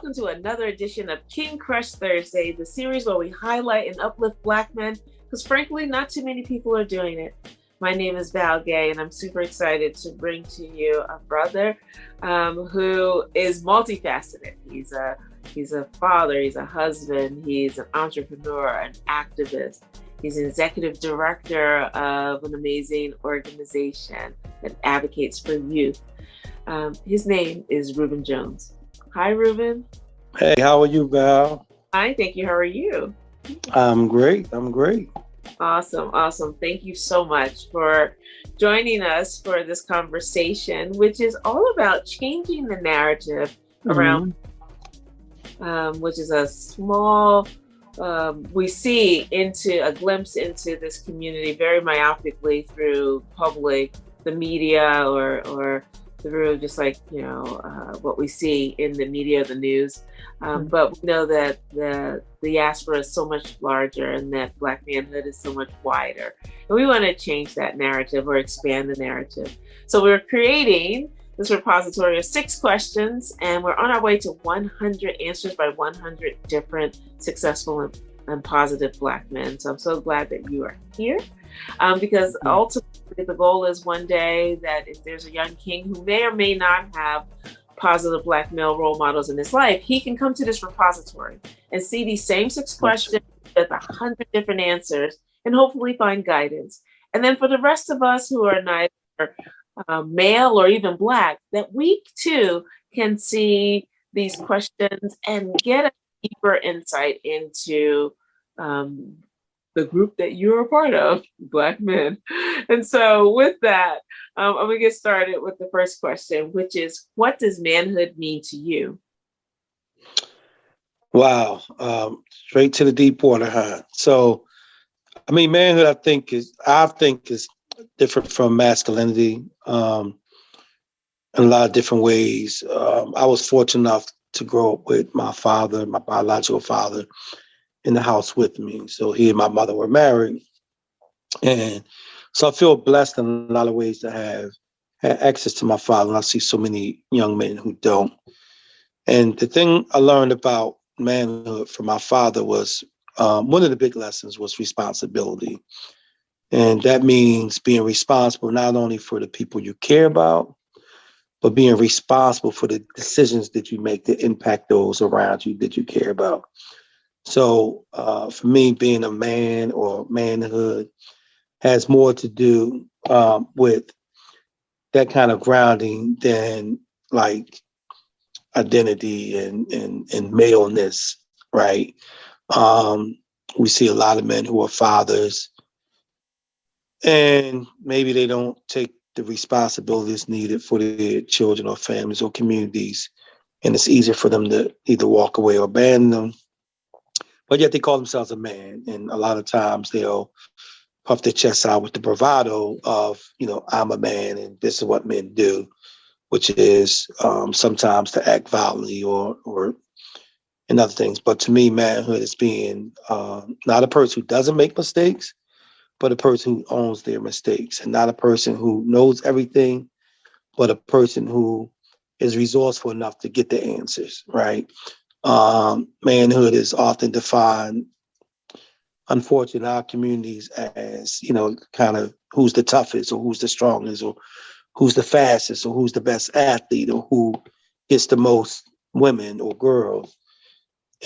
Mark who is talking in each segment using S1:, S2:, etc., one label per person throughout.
S1: welcome to another edition of King Crush Thursday, the series where we highlight and uplift Black men, because frankly, not too many people are doing it. My name is Val Gay, and I'm super excited to bring to you a brother who is multifaceted. He's a father, he's a husband, he's an entrepreneur, an activist. He's an executive director of an amazing organization that advocates for youth. His name is Reuben Jones. Hi, Reuben.
S2: Hey, how are you, Val?
S1: Hi, thank you. How are you?
S2: I'm great.
S1: Awesome. Thank you so much for joining us for this conversation, which is all about changing the narrative around, which is a small, we see into a glimpse into this community very myopically through the media, or through just like, what we see in the media, the news. But we know that the diaspora is so much larger and that Black manhood is so much wider. And we want to change that narrative or expand the narrative. So we're creating this repository of 6 questions, and we're on our way to 100 answers by 100 different successful and positive Black men. So I'm so glad that you are here, because ultimately the goal is one day that if there's a young king who may or may not have positive Black male role models in his life, he can come to this repository and see these same 6 questions with 100 different answers and hopefully find guidance. And then for the rest of us who are neither male or even Black, that we too can see these questions and get a deeper insight into the group that you're a part of, Black men. And so with that, I'm gonna get started with the first question, which is, what does manhood mean to you?
S2: Wow. Straight to the deep water, huh? So, manhood, I think is different from masculinity in a lot of different ways. I was fortunate enough to grow up with my father, my biological father, in the house with me. So he and my mother were married. And so I feel blessed in a lot of ways to have had access to my father. And I see so many young men who don't. And the thing I learned about manhood from my father was, one of the big lessons was responsibility. And that means being responsible not only for the people you care about, but being responsible for the decisions that you make that impact those around you that you care about. So for me, being a man or manhood has more to do with that kind of grounding than like identity and maleness, right? We see a lot of men who are fathers and maybe they don't take the responsibilities needed for their children or families or communities. And it's easier for them to either walk away or abandon them. But yet they call themselves a man. And a lot of times they'll puff their chests out with the bravado of, I'm a man and this is what men do, which is sometimes to act violently or and other things. But to me, manhood is being not a person who doesn't make mistakes, but a person who owns their mistakes, and not a person who knows everything, but a person who is resourceful enough to get the answers, right? Manhood is often defined, unfortunately, in our communities as, kind of who's the toughest or who's the strongest or who's the fastest or who's the best athlete or who gets the most women or girls.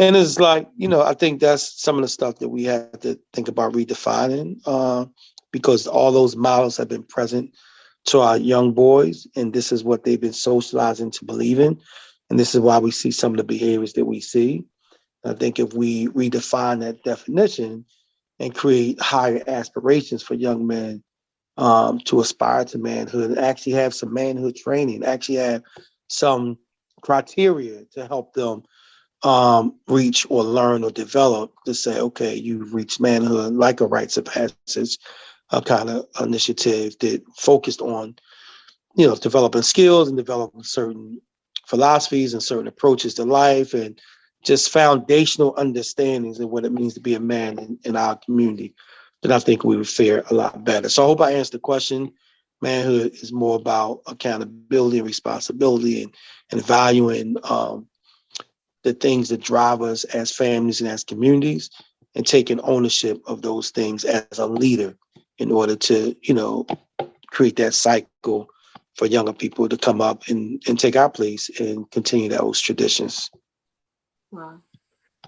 S2: And it's like, I think that's some of the stuff that we have to think about redefining, because all those models have been present to our young boys, and this is what they've been socialized into believing. And this is why we see some of the behaviors that we see. I think if we redefine that definition and create higher aspirations for young men to aspire to manhood, and actually have some manhood training, actually have some criteria to help them reach or learn or develop, to say, okay, you've reached manhood, like a rites of passage kind of initiative that focused on, developing skills and developing certain philosophies and certain approaches to life and just foundational understandings of what it means to be a man in our community, then I think we would fare a lot better. So I hope I answered the question. Manhood is more about accountability and responsibility and valuing the things that drive us as families and as communities, and taking ownership of those things as a leader in order to, create that cycle for younger people to come up and take our place and continue those traditions.
S1: Wow.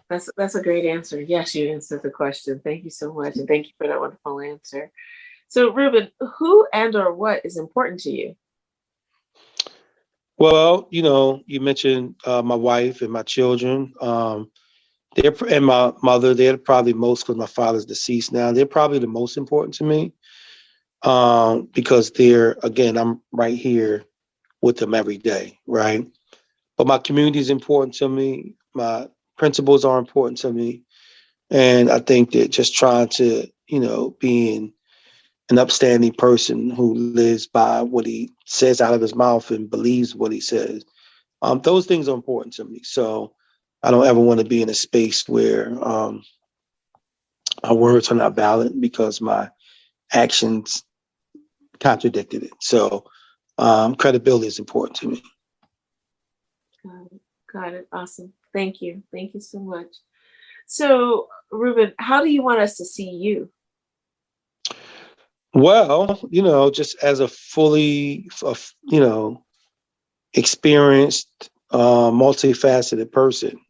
S1: That's a great answer. Yes, you answered the question. Thank you so much. And thank you for that wonderful answer. So, Reuben, who and or what is important to you?
S2: Well, you mentioned my wife and my children. And my mother. They're probably most, because my father's deceased now. They're probably the most important to me, because I'm right here with them every day, right? But my community is important to me. My principles are important to me. And I think that just trying to, being an upstanding person who lives by what he says out of his mouth and believes what he says, those things are important to me. So I don't ever want to be in a space where my words are not valid because my actions contradicted it. So credibility is important to me.
S1: Got it. Got it. Awesome. Thank you. Thank you so much. So, Reuben, how do you want us to see you?
S2: Well, just as a fully, experienced, multifaceted person.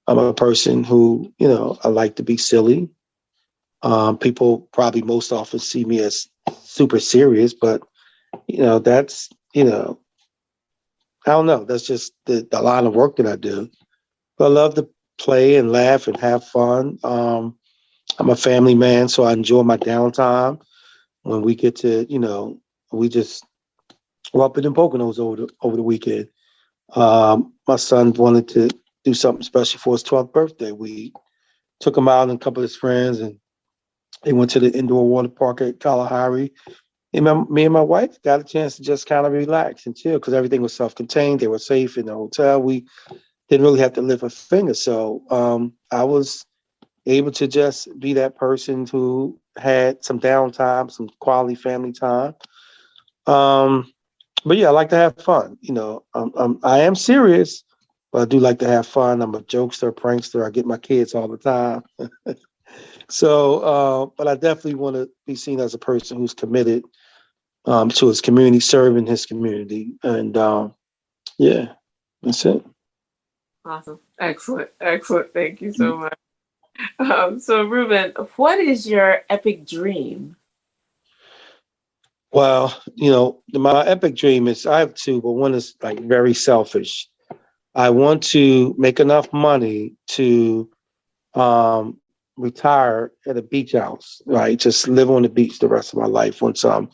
S2: I'm a person who, I like to be silly. People probably most often see me as super serious, but that's, I don't know. That's just the line of work that I do. But I love to play and laugh and have fun. I'm a family man, so I enjoy my downtime when we get to, we just were up in the Poconos over the weekend. My son wanted to do something special for his 12th birthday. We took him out and a couple of his friends, and they went to the indoor water park at Kalahari. Me and my wife got a chance to just kind of relax and chill because everything was self-contained. They were safe in the hotel. We didn't really have to lift a finger. So I was able to just be that person who had some downtime, some quality family time. But yeah, I like to have fun. I am serious, but I do like to have fun. I'm a jokester, prankster. I get my kids all the time. So, but I definitely want to be seen as a person who's committed to his community, serving his community. And yeah, that's it.
S1: Awesome. Excellent. Excellent. Thank you so much. So, Reuben, what is your epic dream?
S2: Well, my epic dream is, I have two, but one is like very selfish. I want to make enough money to um, retire at a beach house, right? Just live on the beach the rest of my life once I'm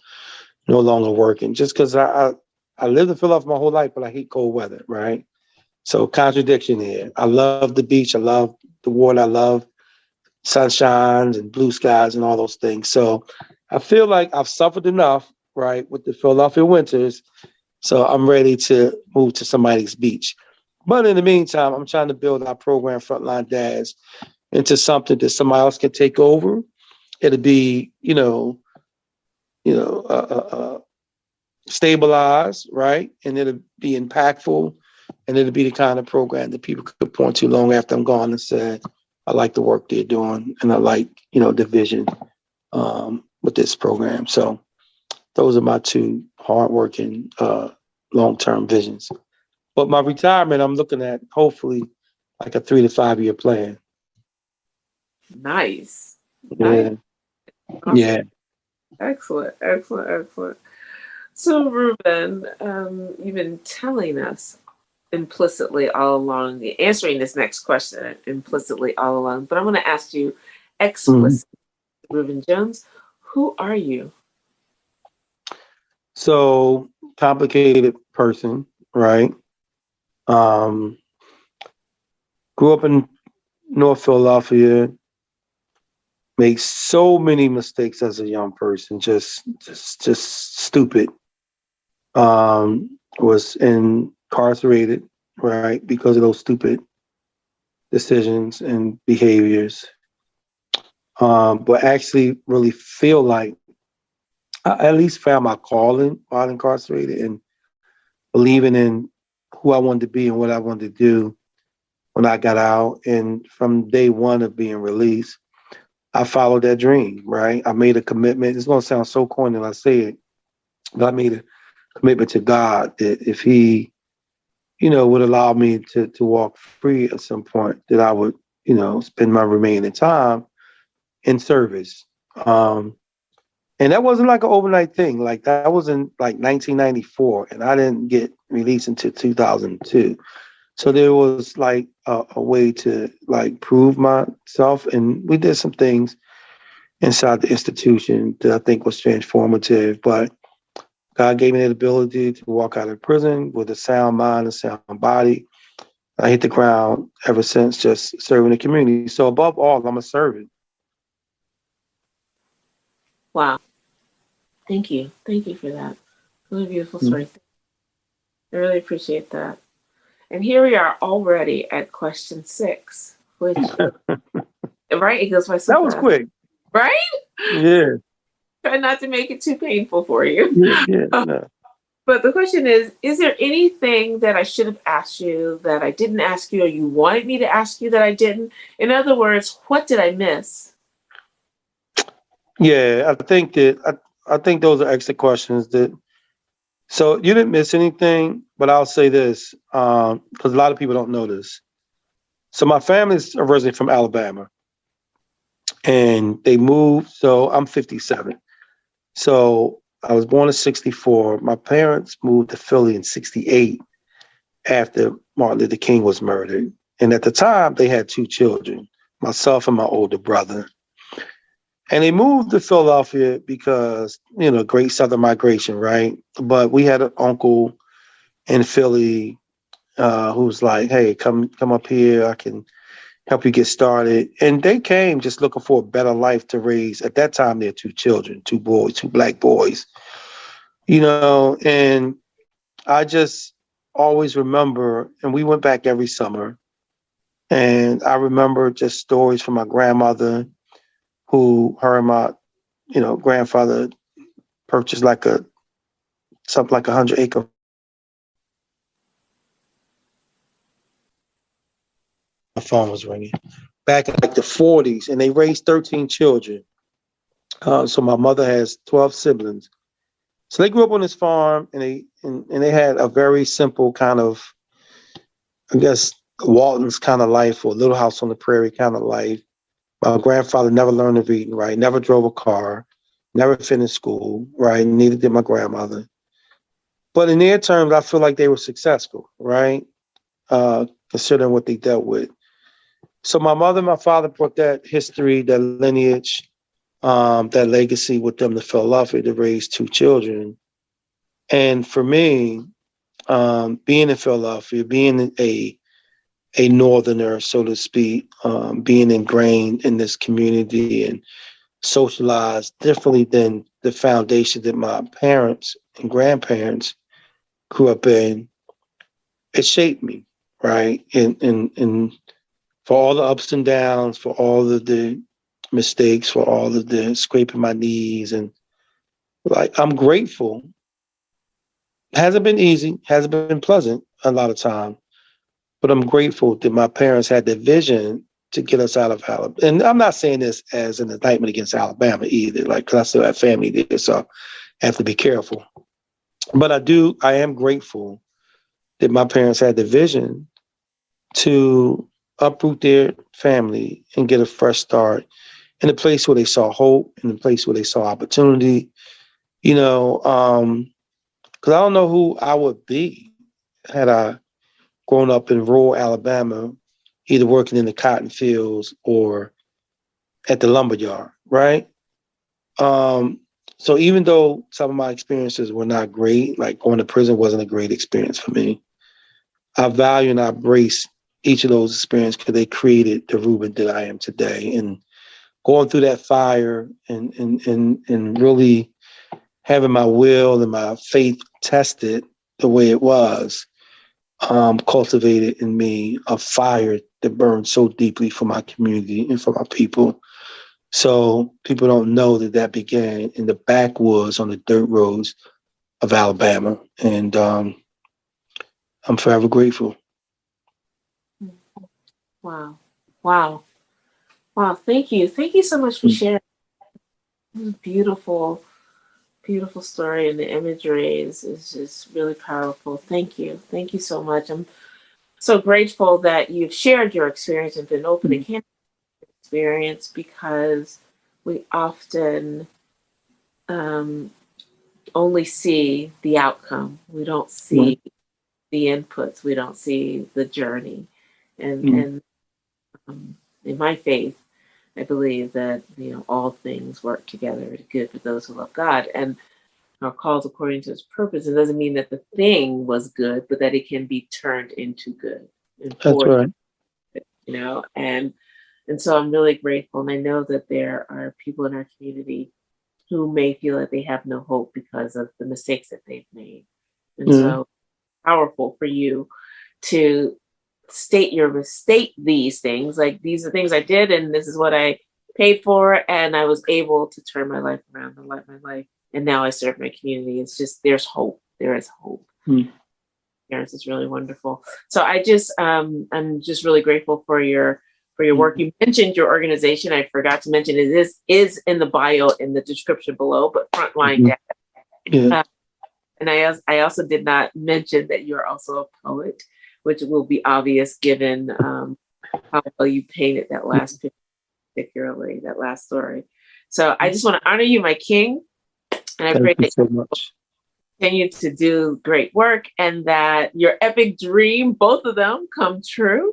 S2: no longer working. Just because I lived in Philadelphia my whole life, but I hate cold weather, right? So contradiction here. I love the beach. I love the water. I love sunshines and blue skies and all those things. So I feel like I've suffered enough, right, with the Philadelphia winters. So I'm ready to move to somebody's beach. But in the meantime, I'm trying to build our program, Frontline Dads, into something that somebody else can take over. It'll be, you know, uh, uh, uh, stabilized, right, and it'll be impactful, and it'll be the kind of program that people could point to long after I'm gone and say, I like the work they're doing, and I like, the vision with this program. So those are my two hardworking, long-term visions. But my retirement, I'm looking at hopefully like a 3 to 5 year plan.
S1: Nice. Nice.
S2: Yeah,
S1: Awesome.
S2: yeah.
S1: Excellent. Excellent. Excellent. So, Reuben, you've been telling us implicitly all along, answering this next question implicitly all along, but I'm going to ask you
S2: Mhm.
S1: explicitly, Reuben Jones, who are you?
S2: So complicated person, right? Um, grew up in North Philadelphia, made so many mistakes as a young person, just stupid. Was incarcerated, right, because of those stupid decisions and behaviors. But actually really feel like I at least found my calling while incarcerated and believing in who I wanted to be and what I wanted to do when I got out. And from day one of being released, I followed that dream, right? I made a commitment. It's going to sound so corny when I say it, but I made a commitment to God that if he, would allow me to walk free at some point, that I would, spend my remaining time in service. And that wasn't like an overnight thing. Like that was in like 1994, and I didn't get released until 2002. So there was like a way to like prove myself, and we did some things inside the institution that I think was transformative. But God gave me the ability to walk out of prison with a sound mind, a sound body. I hit the ground ever since, just serving the community. So above all, I'm a servant.
S1: Wow. Thank you. Thank you for that. Really beautiful story. I really appreciate that. And here we are already at question 6, which, right? It goes by so
S2: That was
S1: fast.
S2: quick.
S1: Right?
S2: Yeah.
S1: Try not to make it too painful for you.
S2: Yeah. No.
S1: But the question is there anything that I should have asked you that I didn't ask you or you wanted me to ask you that I didn't? In other words, what did I miss?
S2: Yeah, I think those are extra questions that. So you didn't miss anything, but I'll say this because a lot of people don't know this. So my family's originally from Alabama, and they moved. So I'm 57. So I was born in 64. My parents moved to Philly in 68 after Martin Luther King was murdered. And at the time, they had 2 children, myself and my older brother. And they moved to Philadelphia because, Great Southern Migration, right? But we had an uncle in Philly who was like, hey, come up here. I can help you get started. And they came just looking for a better life to raise. At that time, they had 2 children, 2 boys, 2 black boys, and I just always remember, and we went back every summer. And I remember just stories from my grandmother who her and my, grandfather purchased something like 100-acre. My phone was ringing back in like the 40s, and they raised 13 children. So my mother has 12 siblings. So they grew up on this farm, and they had a very simple kind of, I guess, Walton's kind of life, or Little House on the Prairie kind of life. My grandfather never learned to read and write, never drove a car, never finished school, right? Neither did my grandmother. But in their terms, I feel like they were successful, right? Considering what they dealt with. So my mother and my father brought that history, that lineage, that legacy with them to Philadelphia to raise 2 children. And for me, being in Philadelphia, being a northerner, so to speak, being ingrained in this community and socialized differently than the foundation that my parents and grandparents grew up in, it shaped me, right? And for all the ups and downs, for all of the mistakes, for all of the scraping my knees, and like I'm grateful. Hasn't been easy, hasn't been pleasant a lot of time, but I'm grateful that my parents had the vision to get us out of Alabama. And I'm not saying this as an indictment against Alabama either, like, because I still have family there, so I have to be careful. But I am grateful that my parents had the vision to uproot their family and get a fresh start in a place where they saw hope, in a place where they saw opportunity, because I don't know who I would be had I grown up in rural Alabama, either working in the cotton fields or at the lumber yard, right? Um, so even though some of my experiences were not great, like going to prison wasn't a great experience for me, I value and I embrace each of those experiences because they created the Reuben that I am today. And going through that fire and really having my will and my faith tested the way it was, cultivated in me a fire that burned so deeply for my community and for my people. So people don't know that began in the backwoods on the dirt roads of Alabama. And I'm forever grateful.
S1: Wow. Wow. Wow. Thank you. Thank you so much for sharing. Beautiful, beautiful story, and the imagery is just really powerful. Thank you. Thank you so much. I'm so grateful that you've shared your experience and been open and candid experience, because we often only see the outcome. We don't see the inputs. We don't see the journey. And in my faith, I believe that all things work together to good for those who love God and are called according to His purpose. It doesn't mean that the thing was good, but that it can be turned into good and
S2: That's
S1: for
S2: right.
S1: and so I'm really grateful, and I know that there are people in our community who may feel that they have no hope because of the mistakes that they've made, and so powerful for you to state these things, like these are things I did and this is what I paid for, and I was able to turn my life around and live my life, and now I serve my community. It's just there's hope. There is hope. Parents is really wonderful. So I'm just really grateful for your work. You mentioned your organization. I forgot to mention it is in the bio in the description below, but Frontline Dad.
S2: Yeah.
S1: And I also did not mention that you're also a poet, which will be obvious given how well you painted that last picture, particularly that last story. So I just want to honor you, my king, and I pray
S2: Thank you
S1: that
S2: so much.
S1: continue to do great work and that your epic dream, both of them, come true,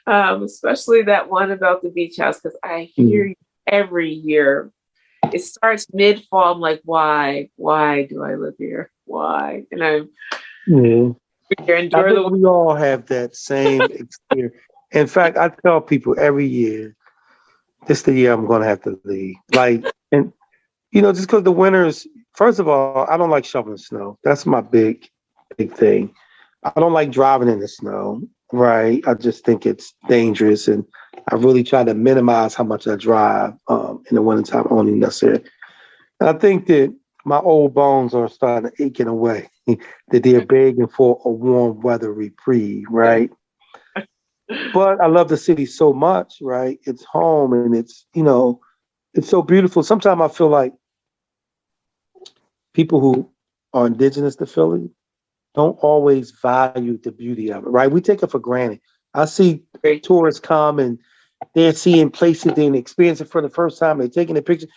S1: especially that one about the beach house, because I hear you every year. It starts mid-fall. I'm like, why do I live here? Why? And I'm
S2: I think we all have that same experience. In fact, I tell people every year, this the year I'm going to have to leave. Like, and just because the winters. First of all, I don't like shoveling snow. That's my big thing. I don't like driving in the snow. Right? I just think it's dangerous, and I really try to minimize how much I drive in the wintertime, only necessary. And I think that my old bones are starting to aching away, that they're begging for a warm weather reprieve, right? But I love the city so much, right? It's home, and it's so beautiful. Sometimes I feel like people who are indigenous to Philly don't always value the beauty of it, right? We take it for granted. I see tourists come and they're seeing places they experience it for the first time. They're taking a picture,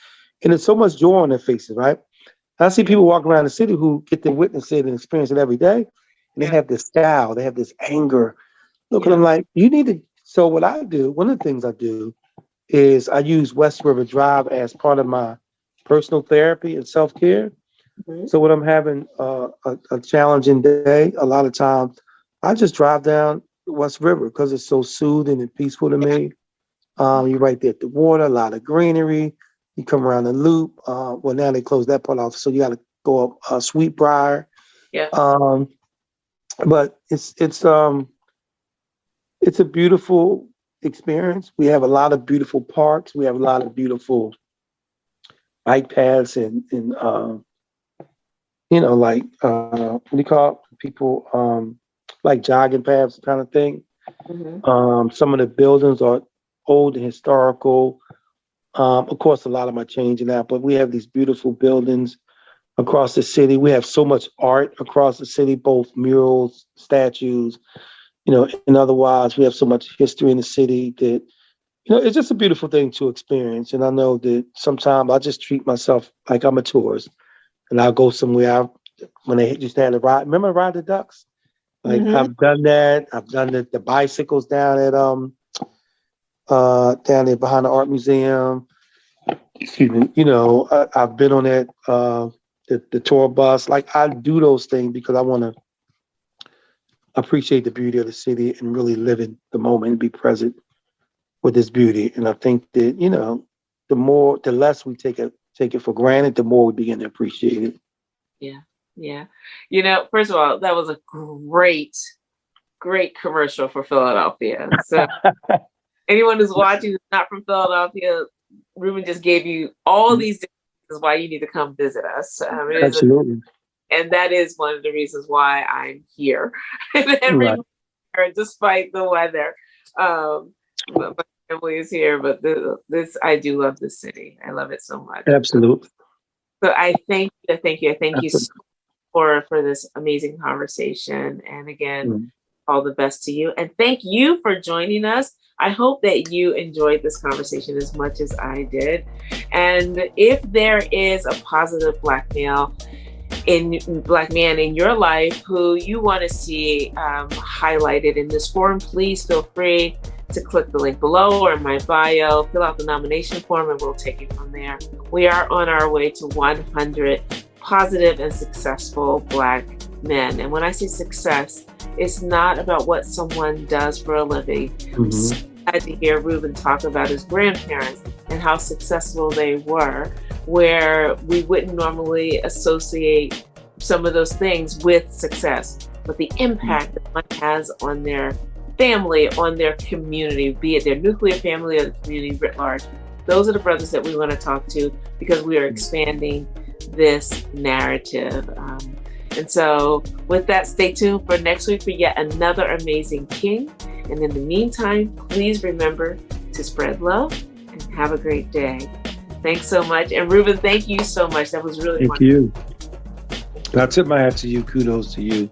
S2: and there's so much joy on their faces, right? I see people walking around the city who get to witness it and experience it every day, and they have this style, they have this anger. Look at them like, you need to. So what I do, one of the things I do is I use West River Drive as part of my personal therapy and self-care. So when I'm having a challenging day, a lot of times I just drive down West River because it's so soothing and peaceful to me. You're right there at the water, a lot of greenery. You come around the loop. Well, now they closed that part off, so you got to go up Sweetbriar.
S1: Yeah.
S2: But it's a beautiful experience. We have a lot of beautiful parks. We have a lot of beautiful bike paths and like what do you call it? People like jogging paths kind of thing. Some of the buildings are old and historical. Of course, a lot of them are changing now, but we have these beautiful buildings across the city. We have so much art across the city, both murals, statues, and otherwise. We have so much history in the city that, it's just a beautiful thing to experience. And I know that sometimes I just treat myself like I'm a tourist, and I'll go somewhere. When they used to have the ride, remember Ride the Ducks? Like I've done that. I've done the bicycles down at down there behind the art museum. Excuse me. I've been on that the tour bus. Like I do those things because I want to appreciate the beauty of the city and really live in the moment and be present with this beauty. And I think that the less we take it for granted, the more we begin to appreciate it.
S1: Yeah. First of all, that was a great commercial for Philadelphia. So anyone who's watching who's not from Philadelphia, Reuben just gave you all these reasons why you need to come visit us.
S2: Absolutely.
S1: And that is one of the reasons why I'm here every
S2: Right.
S1: year, despite the weather. My family is here, but I do love this city. I love it so much.
S2: Absolutely.
S1: So I thank you,
S2: Absolutely.
S1: so much for this amazing conversation. And again, all the best to you. And thank you for joining us. I hope that you enjoyed this conversation as much as I did. And if there is a positive Black man in your life who you want to see highlighted in this forum, please feel free to click the link below or in my bio, fill out the nomination form, and we'll take it from there. We are on our way to 100 positive and successful Black men. And when I say success, it's not about what someone does for a living.
S2: Mm-hmm.
S1: I had to hear Reuben talk about his grandparents and how successful they were, where we wouldn't normally associate some of those things with success, but the impact that one has on their family, on their community, be it their nuclear family or the community writ large. Those are the brothers that we want to talk to, because we are expanding this narrative. And so with that, stay tuned for next week for yet another amazing king. And in the meantime, please remember to spread love and have a great day. Thanks so much. And Reuben, thank you so much. That was really wonderful.
S2: Thank you. I tip my hat to you. Kudos to you.